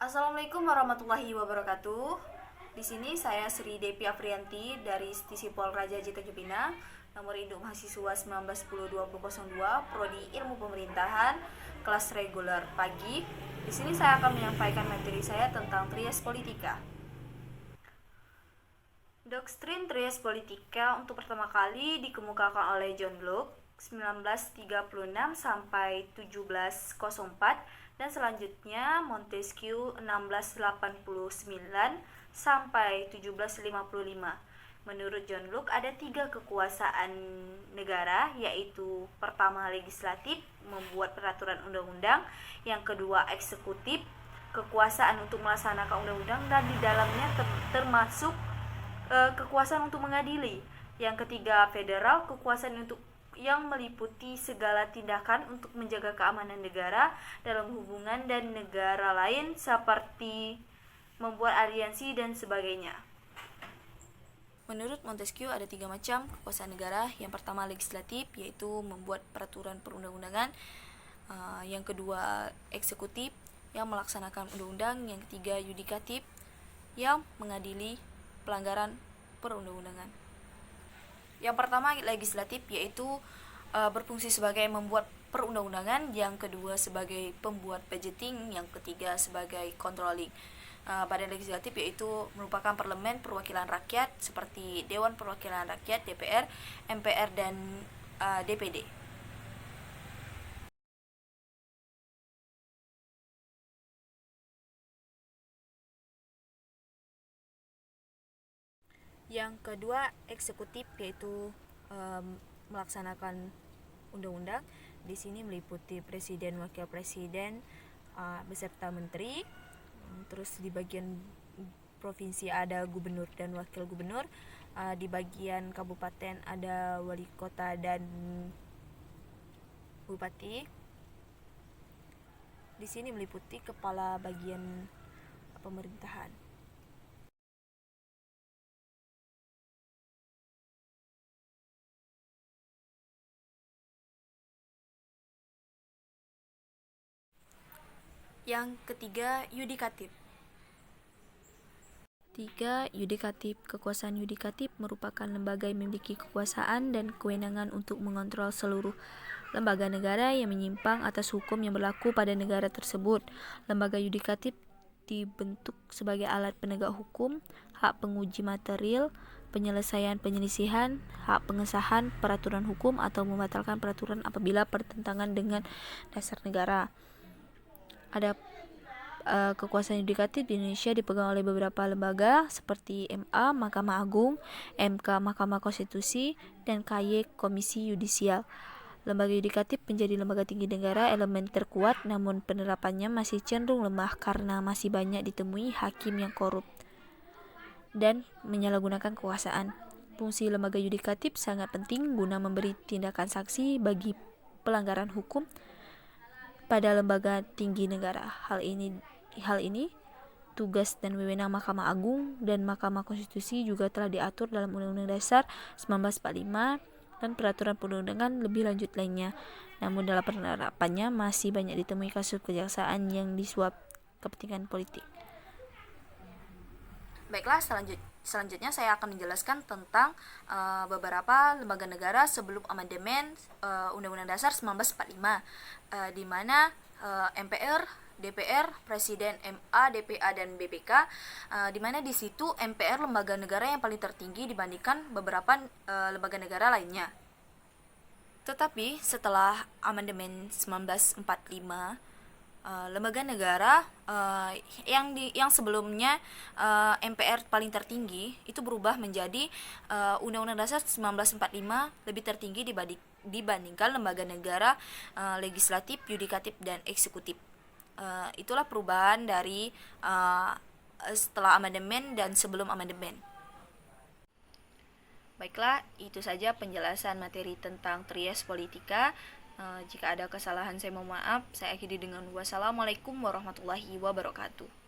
Assalamualaikum warahmatullahi wabarakatuh. Di sini saya Sri Depi Afrianti dari Stisipol Raja Jita Jepina, nomor induk mahasiswa 1910-2002, prodi Ilmu Pemerintahan, kelas reguler pagi. Di sini saya akan menyampaikan materi saya tentang Trias Politika. Doktrin Trias Politika untuk pertama kali dikemukakan oleh John Locke 1936 sampai 1704 dan selanjutnya Montesquieu 1689 sampai 1755. Menurut John Locke ada 3 kekuasaan negara, yaitu pertama legislatif, membuat peraturan undang-undang, yang kedua eksekutif, kekuasaan untuk melaksanakan undang-undang dan di dalamnya termasuk kekuasaan untuk mengadili, yang ketiga federal, kekuasaan untuk yang meliputi segala tindakan untuk menjaga keamanan negara dalam hubungan dan negara lain seperti membuat aliansi dan sebagainya. Menurut Montesquieu ada 3 macam kekuasaan negara. Yang pertama legislatif, yaitu membuat peraturan perundang-undangan. Yang kedua eksekutif, yang melaksanakan undang-undang. Yang ketiga yudikatif, yang mengadili pelanggaran perundang-undangan. Yang pertama legislatif, yaitu berfungsi sebagai membuat perundang-undangan. Yang kedua sebagai pembuat budgeting. Yang ketiga sebagai controlling. Badan legislatif yaitu merupakan parlemen perwakilan rakyat seperti Dewan Perwakilan Rakyat DPR, MPR dan DPD. Yang kedua eksekutif, yaitu melaksanakan undang-undang. Di sini meliputi presiden, wakil presiden, beserta menteri. Terus di bagian provinsi ada gubernur dan wakil gubernur. Di bagian kabupaten ada wali kota dan bupati. Di sini meliputi kepala bagian pemerintahan. Yang ketiga yudikatif. 3. Yudikatif. Kekuasaan yudikatif merupakan lembaga yang memiliki kekuasaan dan kewenangan untuk mengontrol seluruh lembaga negara yang menyimpang atas hukum yang berlaku pada negara tersebut. Lembaga yudikatif dibentuk sebagai alat penegak hukum, hak penguji material, penyelesaian penyelisihan, hak pengesahan peraturan hukum atau membatalkan peraturan apabila bertentangan dengan dasar negara. Ada kekuasaan yudikatif di Indonesia dipegang oleh beberapa lembaga seperti MA, Mahkamah Agung, MK, Mahkamah Konstitusi, dan KY, Komisi Yudisial. Lembaga yudikatif menjadi lembaga tinggi negara, elemen terkuat, namun penerapannya masih cenderung lemah karena masih banyak ditemui hakim yang korup dan menyalahgunakan kekuasaan. Fungsi lembaga yudikatif sangat penting guna memberi tindakan sanksi bagi pelanggaran hukum pada lembaga tinggi negara. Hal ini tugas dan wewenang Mahkamah Agung dan Mahkamah Konstitusi juga telah diatur dalam Undang-Undang Dasar 1945 dan peraturan perundang-undangan lebih lanjut lainnya. Namun dalam penerapannya masih banyak ditemui kasus kejaksaan yang disuap kepentingan politik. Baiklah, selanjutnya saya akan menjelaskan tentang beberapa lembaga negara sebelum amandemen Undang-Undang Dasar 1945, di mana MPR, DPR, Presiden, MA, DPA, dan BPK, di mana di situ MPR lembaga negara yang paling tertinggi dibandingkan beberapa lembaga negara lainnya. Tetapi setelah amandemen 1945, lembaga negara yang sebelumnya MPR paling tertinggi itu berubah menjadi Undang-Undang Dasar 1945 lebih tertinggi dibandingkan lembaga negara legislatif, yudikatif, dan eksekutif. Itulah perubahan dari setelah amandemen dan sebelum amandemen. Baiklah, itu saja penjelasan materi tentang Trias Politika. Jika ada kesalahan saya mohon maaf. Saya akhiri dengan wassalamualaikum warahmatullahi wabarakatuh.